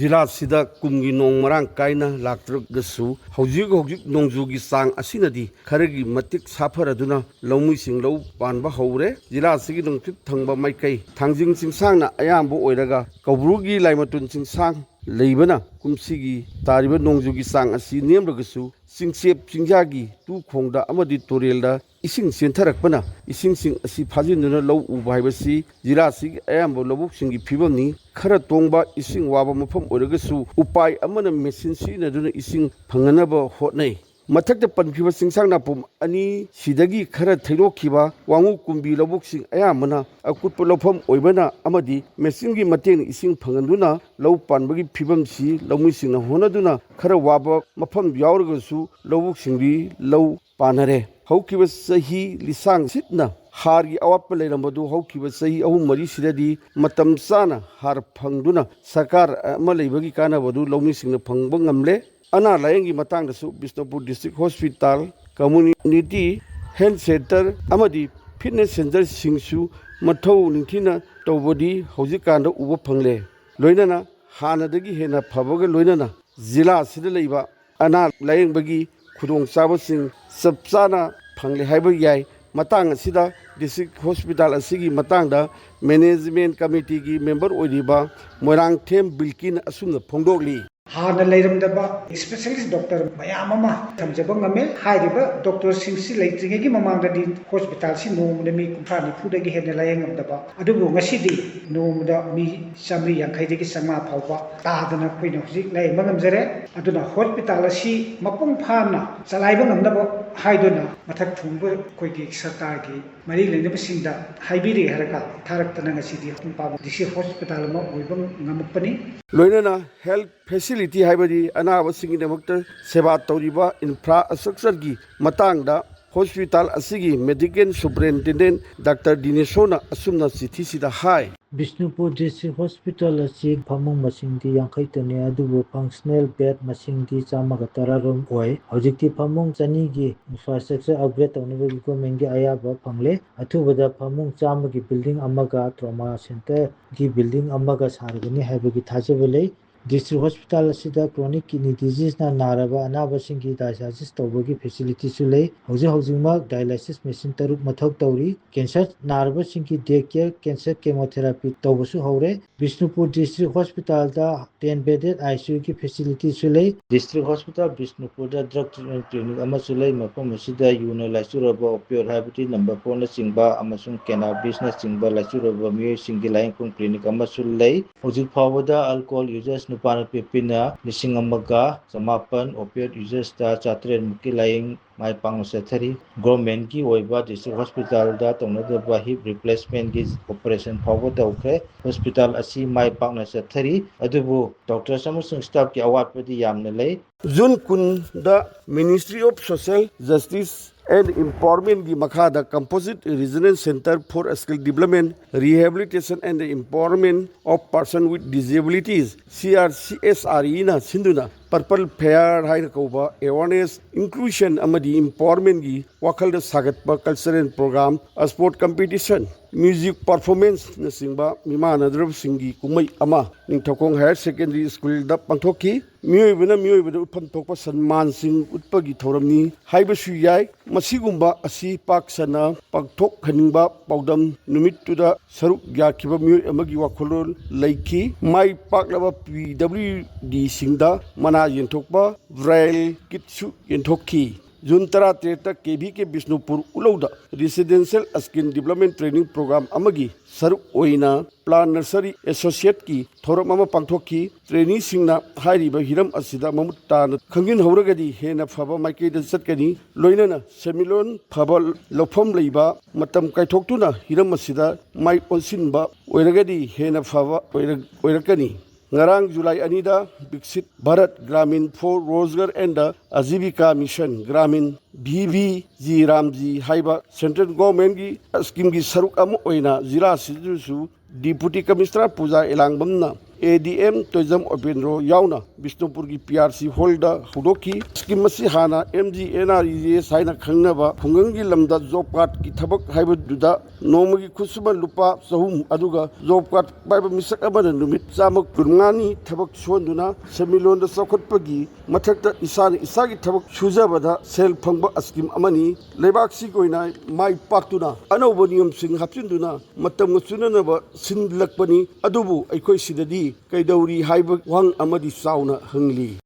ꯖꯤꯂꯥ ꯁꯤꯗ ꯀꯨꯝꯒꯤ ꯅꯣꯡ ꯃꯔꯥꯡ ꯀꯥꯏꯅ ꯂꯥꯛꯇ꯭ꯔꯒꯁꯨ ꯍꯧꯖꯤꯛ ꯅꯣꯡꯖꯨꯒꯤ ꯆꯥꯡ ꯑꯁꯤꯅꯗꯤ ꯈꯔꯒꯤ ꯃꯇꯤꯛ ꯁꯥꯐꯔꯗꯨꯅ ꯂꯧꯃꯤꯁꯤꯡ ꯂꯧ ꯄꯥꯟꯕ ꯍꯧꯔꯦ꯫ ꯖꯤꯂꯥ ꯑꯁꯤꯒꯤ ꯅꯣꯡꯆꯨꯞ ꯊꯪꯕ ꯃꯥꯏꯀꯩ ꯊꯥꯡꯖꯤꯡ ꯆꯤꯡꯁꯥꯡꯅ ꯑꯌꯥꯝꯕ ꯑꯣꯏꯔꯒ ꯀꯧꯕ꯭ꯔꯨꯒꯤ ꯂꯥꯏꯃꯇꯨꯟ ꯆꯤꯡꯁꯥꯡ ꯂꯩꯕꯅ ꯀꯨꯝꯁꯤꯒꯤ ꯇꯥꯔꯤꯕ ꯅꯣꯡꯖꯨꯒꯤ ꯆꯥꯡ ꯑꯁꯤ ꯅꯦꯝꯂꯒꯁꯨ ꯆꯤꯡꯆꯦꯞ ꯆꯤꯡꯖꯥꯒꯤ ꯇꯨꯈꯣꯡꯗ ꯑꯃꯗꯤ ꯇꯨꯔꯦꯜꯗ ꯏꯁꯤꯡ ꯆꯦꯟꯊꯔꯛꯄꯅ ꯏꯁꯤꯡꯁꯤꯡ ꯑꯁꯤ ꯐꯥꯖꯤꯟꯗꯨꯅ ꯂꯧ ꯎꯕ ꯍꯥꯏꯕꯁꯤ ꯖꯤꯂꯥ ꯑꯁꯤꯒꯤ ꯑꯌꯥꯝꯕ ꯂꯧꯕꯨꯛꯁꯤꯡꯒꯤ ꯐꯤꯕꯝꯅꯤ꯫ ꯈꯔ ꯇꯣꯡꯕ ꯏꯁꯤꯡ ꯋꯥꯕ ꯃꯐꯝ ꯑꯣꯏꯔꯒꯁꯨ ꯎꯄꯥꯏ ꯑꯃꯅ ꯃꯦꯆꯤꯟ ꯁꯤꯖꯤꯟꯅꯗꯨꯅ ꯏꯁꯤꯡ ꯐꯪꯅꯅꯕ ꯍꯣꯠꯅꯩ꯫ ꯃꯊꯛꯇ ꯄꯟꯈꯤꯕ ꯆꯤꯡꯁꯥꯡ ꯅꯥꯄꯨꯝ ꯑꯅꯤꯁꯤꯗꯒꯤ ꯈꯔ ꯊꯩꯗꯣꯛꯈꯤꯕ ꯋꯥꯡꯉꯨ ꯀꯨꯝꯕꯤ ꯂꯧꯕꯨꯛꯁꯤꯡ ꯑꯌꯥꯝꯕꯅ ꯑꯀꯨꯠꯄ ꯂꯧꯐꯝ ꯑꯣꯏꯕꯅ ꯑꯃꯗꯤ ꯃꯦꯆꯤꯟꯒꯤ ꯃꯇꯦꯡꯅ ꯏꯁꯤꯡ ꯐꯪꯍꯟꯗꯨꯅ ꯂꯧ ꯄꯥꯟꯕꯒꯤ ꯐꯤꯕꯝꯁꯤ ꯂꯧꯃꯤꯁꯤꯡꯅ ꯍꯣꯠꯅꯗꯨꯅ ꯈꯔ ꯋꯥꯕ ꯃꯐꯝ ꯌꯥꯎꯔꯒꯁꯨ ꯂꯧꯕꯨꯛꯁꯤꯡꯗꯤ ꯂꯧ ꯄꯥꯟꯅꯔꯦ꯫ ꯍꯧꯈꯤꯕ ꯆꯍꯤ ꯂꯤꯁꯥꯡ ꯁꯤꯠꯅ ꯍꯥꯔꯒꯤ ꯑꯋꯥꯠꯄ ꯂꯩꯔꯝꯕꯗꯨ ꯍꯧꯈꯤꯕ ꯆꯍꯤ 3-4ꯁꯤꯗꯗꯤ ꯃꯇꯝ ꯆꯥꯅ ꯍꯥꯔ ꯐꯪꯗꯨꯅ ꯁꯔꯀꯥꯔ ꯑꯃ ꯂꯩꯕꯒꯤ ꯀꯥꯟꯅꯕꯗꯨ ꯂꯧꯃꯤꯁꯤꯡꯅ ꯐꯪꯕ ꯉꯝꯂꯦ꯫ ꯑꯅꯥ ꯂꯥꯌꯦꯡꯒꯤ ꯃꯇꯥꯡꯗꯁꯨ Bishnupur district hospital, community health centre ꯑꯃꯗꯤ ꯐꯤꯠꯅꯦꯁ ꯁꯦꯟꯇꯔꯁꯤꯡꯁꯨ ꯃꯊꯧ ꯅꯤꯡꯊꯤꯅ ꯇꯧꯕꯗꯤ ꯍꯧꯖꯤꯛꯀꯥꯟꯗ ꯎꯕ ꯐꯪꯂꯦ꯫ ꯂꯣꯏꯅꯅ ꯍꯥꯟꯅꯗꯒꯤ ꯍꯦꯟꯅ ꯐꯕꯒ ꯂꯣꯏꯅꯅ ꯖꯤꯂꯥ ꯑꯁꯤꯗ ꯂꯩꯕ ꯑꯅꯥ ꯂꯥꯌꯦꯡꯕꯒꯤ ꯈꯨꯗꯣꯡꯆꯥꯕꯁꯤꯡ ꯆꯞ ꯆꯥꯅ ꯐꯪꯂꯦ ꯍꯥꯏꯕ ꯌꯥꯏ꯫ ꯃꯇꯥꯡ ꯑꯁꯤꯗ ꯗꯤꯁꯇ꯭ꯔꯤꯛ ꯍꯣꯁꯄꯤꯇꯥꯜ ꯑꯁꯤꯒꯤ ꯃꯇꯥꯡꯗ ꯃꯦꯅꯦꯖꯃꯦꯟꯠ ꯀꯃꯤꯇꯤꯒꯤ ꯃꯦꯝꯕꯔ ꯑꯣꯏꯔꯤꯕ ꯃꯣꯏꯔꯥꯡꯊꯦꯝ ꯕꯤꯜꯀꯤꯅ ꯑꯁꯨꯝꯅ ꯐꯣꯡꯗꯣꯛꯂꯤ꯫ ꯍꯥꯟꯅ ꯂꯩꯔꯝꯗꯕ ꯁ꯭ꯄꯦꯁꯦꯂꯤꯁꯠ ꯗꯣꯛꯇꯔ ꯃꯌꯥꯝ ꯑꯃ ꯊꯝꯖꯕ ꯉꯝꯃꯦ꯫ ꯍꯥꯏꯔꯤꯕ ꯗꯣꯛꯇꯔꯁꯤꯡꯁꯤ ꯂꯩꯇ꯭ꯔꯤꯉꯩꯒꯤ ꯃꯃꯥꯡꯗꯗꯤ ꯍꯣꯁꯄꯤꯇꯥꯜꯁꯤ ꯅꯣꯡꯃꯗ ꯃꯤ 30-40ꯗꯒꯤ ꯍꯦꯟꯅ ꯂꯥꯌꯦꯡꯉꯝꯗꯕ ꯑꯗꯨꯕꯨ ꯉꯁꯤꯗꯤ ꯅꯣꯡꯃꯗ ꯃꯤ 150ꯗꯒꯤ 500 ꯐꯥꯎꯕ ꯇꯥꯗꯅ ꯑꯩꯈꯣꯏꯅ ꯍꯧꯖꯤꯛ ꯂꯥꯌꯦꯡꯕ ꯉꯝꯖꯔꯦ꯫ ꯑꯗꯨꯅ ꯍꯣꯁꯄꯤꯇꯥꯜ ꯑꯁꯤ ꯃꯄꯨꯡ ꯐꯥꯅ ꯆꯂꯥꯏꯕ ꯉꯝꯅꯕ ꯍꯥꯏꯗꯨꯅ ꯃꯊꯛ ꯊꯣꯡꯕ ꯑꯩꯈꯣꯏꯒꯤ ꯁꯔꯀꯥꯔꯒꯤ ꯃꯔꯤ ꯂꯩꯅꯕꯁꯤꯡꯗ ꯍꯥꯏꯕꯤꯔꯦ ꯍꯥꯏꯔꯒ ꯊꯥꯔꯛꯇꯅ ꯉꯁꯤꯗꯤ ꯃꯄꯨꯡ ꯐꯥꯕ ꯗꯤꯁꯇ꯭ꯔꯤꯛ ꯍꯣꯁꯄꯤꯇꯥꯜ ꯑꯃ ꯑꯣꯏꯕ ꯉꯝꯃꯛꯄꯅꯤ꯫ ꯂꯣꯏꯅꯅ ꯍꯦꯜꯊ ꯐꯦꯁꯤꯂꯤꯇꯤ ꯍꯥꯏꯕꯗꯤ ꯑꯅꯥꯕꯁꯤꯡꯒꯤꯗꯃꯛꯇ ꯁꯦꯕꯥ ꯇꯧꯔꯤꯕ ꯏꯟꯐ꯭ꯔꯥꯁ꯭ꯇꯔꯛꯆꯔꯒꯤ ꯃꯇꯥꯡꯗ ꯍꯣꯁꯄꯤꯇꯥꯜ ꯑꯁꯤꯒꯤ ꯃꯦꯗꯤꯀꯦꯜ ꯁꯨꯄꯔꯤꯟꯇꯦꯟꯗꯦꯟꯠ ꯗꯥꯛꯇꯔ ꯗꯤꯅꯦꯁꯣꯅ ꯑꯁꯨꯝꯅ ꯆꯤꯊꯤꯁꯤꯗ ꯍꯥꯏ꯫ ꯕꯤꯁꯅꯨꯄꯨꯔ ꯗꯤꯁꯇ꯭ꯔꯤꯛ ꯍꯣꯁꯄꯤꯇꯥꯜ ꯑꯁꯤ ꯐꯃꯨꯡ ꯃꯁꯤꯡꯗꯤ 50ꯇꯅꯤ ꯑꯗꯨꯕꯨ ꯐꯪꯁꯅꯦꯜ ꯕꯦꯗ ꯃꯁꯤꯡꯗꯤ 112 ꯑꯣꯏ꯫ ꯍꯧꯖꯤꯛꯇꯤ ꯐꯃꯨꯡ 200ꯒꯤ ꯏꯟꯐ꯭ꯔꯥꯁ꯭ꯇꯔꯛꯆꯔ ꯑꯞꯒ꯭ꯔꯦꯗ ꯇꯧꯅꯕꯒꯤ ꯒꯚꯔꯟꯃꯦꯟꯠꯒꯤ ꯑꯌꯥꯕ ꯐꯪꯂꯦ꯫ ꯑꯊꯨꯕꯗ ꯐꯃꯨꯡ 100ꯒꯤ ꯕꯤꯜꯗꯤꯡ ꯑꯃꯒ ꯇ꯭ꯔꯣꯃꯥ ꯁꯦꯟꯇꯔꯒꯤ ꯕꯤꯜꯗꯤꯡ ꯑꯃꯒ ꯁꯥꯔꯒꯅꯤ ꯍꯥꯏꯕꯒꯤ ꯊꯥꯖꯕ ꯂꯩ꯫ ꯗꯤꯁꯇ꯭ꯔꯤꯛ ꯍꯣꯁꯄꯤꯇꯥꯜ ꯑꯁꯤꯗ ꯀ꯭ꯔꯣꯅꯤꯛ ꯀꯤꯗꯅꯤ ꯗꯤꯖꯤꯖꯅ ꯅꯥꯔꯕ ꯑꯅꯥꯕꯁꯤꯡꯒꯤ ꯗꯥꯏꯂꯥꯏꯁꯤꯁ ꯇꯧꯕꯒꯤ ꯐꯦꯁꯤꯂꯤꯇꯤꯁꯨ ꯂꯩ꯫ ꯍꯧꯖꯤꯛꯃꯛ ꯗꯥꯏꯂꯥꯏꯁꯤꯁ ꯃꯦꯁꯤꯟ 6 ꯃꯊꯧ ꯇꯧꯔꯤ꯫ ꯀꯦꯟꯁꯔ ꯅꯥꯔꯕꯁꯤꯡꯒꯤ ꯗꯦ ꯀꯦꯌꯔ, ꯀꯦꯟꯁꯔ ꯀꯦꯃꯣꯊꯦꯔꯥꯄꯤ ꯇꯧꯕꯁꯨ ꯍꯧꯔꯦ꯫ ꯕꯤꯁꯅꯨꯄꯨꯔ ꯗꯤꯁꯇ꯭ꯔꯤꯛ ꯍꯣꯁꯄꯤꯇꯥꯜꯗ 10 ꯕꯦꯗꯦꯗ ICUꯒꯤ ꯐꯦꯁꯤꯂꯤꯇꯤꯁꯨ ꯂꯩ꯫ ꯗꯤꯁꯇ꯭ꯔꯤꯛ ꯍꯣꯁꯄꯤꯇꯥꯜ ꯕꯤꯁꯅꯨꯄꯨꯔꯗ ꯗ꯭ꯔꯒ ꯇ꯭ꯔꯤꯠꯃꯦꯟꯠ ꯀ꯭ꯂꯤꯅꯤꯛ ꯑꯃꯁꯨ ꯂꯩ꯫ ꯃꯐꯝ ꯑꯁꯤꯗ ꯌꯨꯅ ꯂꯥꯏꯆꯨꯔꯕ ꯑꯣꯄꯤꯌꯣꯏꯗ ꯍꯥꯏꯕꯗꯤ ꯅꯝꯕꯔ 4ꯅꯆꯤꯡꯕ ꯑꯃꯁꯨꯡ ꯀꯦꯅꯥꯕꯤꯁꯅꯆꯤꯡꯕ ꯂꯥꯏꯆꯨꯔꯕ ꯃꯤꯑꯣꯏꯁꯤꯡꯒꯤ ꯂꯥꯌꯦꯡꯐꯝ ꯀ꯭ꯂꯤꯅꯤꯛ ꯑꯃꯁꯨ ꯂꯩ꯫ ꯍꯧꯖꯤꯛ ꯐꯥꯎꯕꯗ ꯑꯜꯀꯣꯍꯣꯜ ꯌꯨꯖꯔꯁ ꯅꯨꯄꯥ-ꯅꯨꯄꯤ ꯄꯨꯟꯅ 1,100, ꯑꯣꯄꯤꯌꯣꯏꯗ ꯌꯨꯖꯔꯁꯇ 900 ꯃꯨꯛꯀꯤ ꯂꯥꯌꯦꯡ ꯃꯥꯏ ꯄꯥꯛꯅ ꯆꯠꯊꯔꯤ꯫ ꯒꯚꯔꯟꯃꯦꯟꯠꯀꯤ ꯑꯣꯏꯕ ꯗꯤꯁꯇ꯭ꯔꯤꯛ ꯍꯣꯁꯄꯤꯇꯥꯜꯗ ꯇꯧꯅꯒꯗꯕ ꯍꯤꯞ ꯔꯤꯄ꯭ꯂꯦꯁꯃꯦꯟꯠꯒꯤ ꯑꯣꯄꯔꯦꯁꯟ ꯐꯥꯎꯕ ꯇꯧꯈ꯭ꯔꯦ꯫ ꯍꯣꯁꯄꯤꯇꯥꯜ ꯑꯁꯤ ꯃꯥꯏ ꯄꯥꯛꯅ ꯆꯠꯊꯔꯤ ꯑꯗꯨꯕꯨ ꯗꯣꯛꯇꯔꯁ ꯑꯃꯁꯨꯡ ꯁ꯭ꯇꯥꯐꯀꯤ ꯑꯋꯥꯠꯄꯗꯤ ꯌꯥꯝꯅ ꯂꯩ꯫ ꯖꯨꯟ 10ꯗ ministry of social justice and ꯏꯝꯄꯥꯋꯔꯃꯦꯟꯠꯒꯤ ꯃꯈꯥꯗ composite regional centre for skill development, rehabilitation and empowerment of person with disabilities (CRCSREꯅ ꯁꯤꯟꯗꯨꯅ ꯄꯔꯄꯜ ꯐꯦꯌꯔ ꯍꯥꯏꯅ ꯀꯧꯕ ꯑꯦꯋꯥꯔꯅꯦꯁ, ꯏꯟꯀ꯭ꯂꯨꯁꯟ ꯑꯃꯗꯤ ꯏꯝꯄꯥꯋꯔꯃꯦꯟꯠꯒꯤ ꯋꯥꯈꯜꯗ ꯁꯥꯒꯠꯄ cultural programme, sport competition, music ꯄꯔꯐꯣꯔꯃꯦꯟꯁꯅꯆꯤꯡꯕ ꯃꯤꯃꯥꯟꯅꯗ꯭ꯔꯕꯁꯤꯡꯒꯤ ꯀꯨꯝꯃꯩ ꯑꯃ ꯅꯤꯡꯊꯧꯈꯣꯡ ꯍꯥꯌꯔ ꯁꯦꯀꯦꯟꯗꯔꯤ ꯁ꯭ꯀꯨꯜꯗ ꯄꯥꯡꯊꯣꯛꯈꯤ꯫ ꯃꯤꯑꯣꯏꯕꯅ ꯃꯤꯑꯣꯏꯕꯗ ꯎꯠꯐꯝ ꯊꯣꯛꯄ ꯁꯟꯃꯥꯟꯁꯤꯡ ꯎꯠꯄꯒꯤ ꯊꯧꯔꯝꯅꯤ ꯍꯥꯏꯕꯁꯨ ꯌꯥꯏ꯫ ꯃꯁꯤꯒꯨꯝꯕ ꯑꯁꯤ ꯄꯥꯛ ꯁꯟꯅ ꯄꯥꯡꯊꯣꯛꯍꯟꯅꯤꯡꯕ ꯄꯥꯎꯗꯝ ꯅꯨꯃꯤꯠꯇꯨꯗ ꯁꯔꯨꯛ ꯌꯥꯈꯤꯕ ꯃꯤꯑꯣꯏ ꯑꯃꯒꯤ ꯋꯥꯈꯜꯂꯣꯟ ꯂꯩꯈꯤ꯫ ꯃꯥꯏ ꯄꯥꯛꯂꯕ PWDꯁꯤꯡꯗ ꯃꯅꯥ ꯌꯦꯟꯊꯣꯛꯄ ꯕ꯭ꯔꯦꯏꯜ ꯀꯤꯠꯁꯨ ꯌꯦꯟꯊꯣꯛꯈꯤ꯫ ꯖꯨꯟ 13ꯗ KVK ꯕꯤꯁꯅꯨꯄꯨꯔ ꯎꯂꯧꯗ residential skill development training programme ꯑꯃꯒꯤ ꯁꯔꯨꯛ ꯑꯣꯏꯅ ꯄ꯭ꯂꯥꯟ ꯅꯔꯁꯔꯤ ꯑꯦꯁꯣꯁꯤꯌꯦꯠꯀꯤ ꯊꯧꯔꯝ ꯑꯃ ꯄꯥꯡꯊꯣꯛꯈꯤ꯫ ꯇ꯭ꯔꯦꯅꯤꯁꯤꯡꯅ ꯍꯥꯏꯔꯤꯕ ꯍꯤꯔꯝ ꯑꯁꯤꯗ ꯃꯃꯨꯠ ꯇꯥꯅ ꯈꯪꯖꯤꯟꯍꯧꯔꯒꯗꯤ ꯍꯦꯟꯅ ꯐꯕ ꯃꯥꯏꯀꯩꯗ ꯆꯠꯀꯅꯤ꯫ ꯂꯣꯏꯅꯅ ꯁꯦꯟꯃꯤꯠꯂꯣꯟ ꯐꯕ ꯂꯧꯐꯝ ꯂꯩꯕ, ꯃꯇꯝ ꯀꯥꯏꯊꯣꯛꯇꯨꯅ ꯍꯤꯔꯝ ꯑꯁꯤꯗ ꯃꯥꯏ ꯑꯣꯟꯁꯤꯟꯕ ꯑꯣꯏꯔꯒꯗꯤ ꯍꯦꯟꯅ ꯐꯕ ꯑꯣꯏꯔꯛꯀꯅꯤ꯫ ꯉꯔꯥꯡ ꯖꯨꯂꯥꯏ 2ꯗ Viksit Bharat Gramin for Rozgar and Ajeevika mission Gramin (VBG ꯔꯥꯝꯖꯤ) ꯍꯥꯏꯕ ꯁꯦꯟꯇ꯭ꯔꯦꯜ ꯒꯚꯔꯟꯃꯦꯟꯠꯒꯤ ꯁ꯭ꯀꯤꯝꯒꯤ ꯁꯔꯨꯛ ꯑꯃ ꯑꯣꯏꯅ ꯖꯤꯂꯥ ꯑꯁꯤꯗꯁꯨ ꯗꯤꯄꯨꯇꯤ ꯀꯃꯤꯁꯅꯔ ꯄꯨꯖꯥ ꯑꯦꯂꯥꯡꯕꯝꯅ ADM Tourism Openro yauna Bishnupur ki PRC holda hudoki scheme asi hana MGNREGA saina khangnaba khungangi lamda job card ki thabak haibaduda nomagi khusuma lupa sahum aduga job card baiba misak amana numit chamak kurngani thabak sonduna semilonda sakhotpagi mathakta isagi thabak sujabada sel phangba scheme amani lebak si koina mai paktuna anauba niyam sing hapchinduna matam chunanaba sinlakpani adubu aikoi sidadi kaidawri haiba wang amadi sauna hangli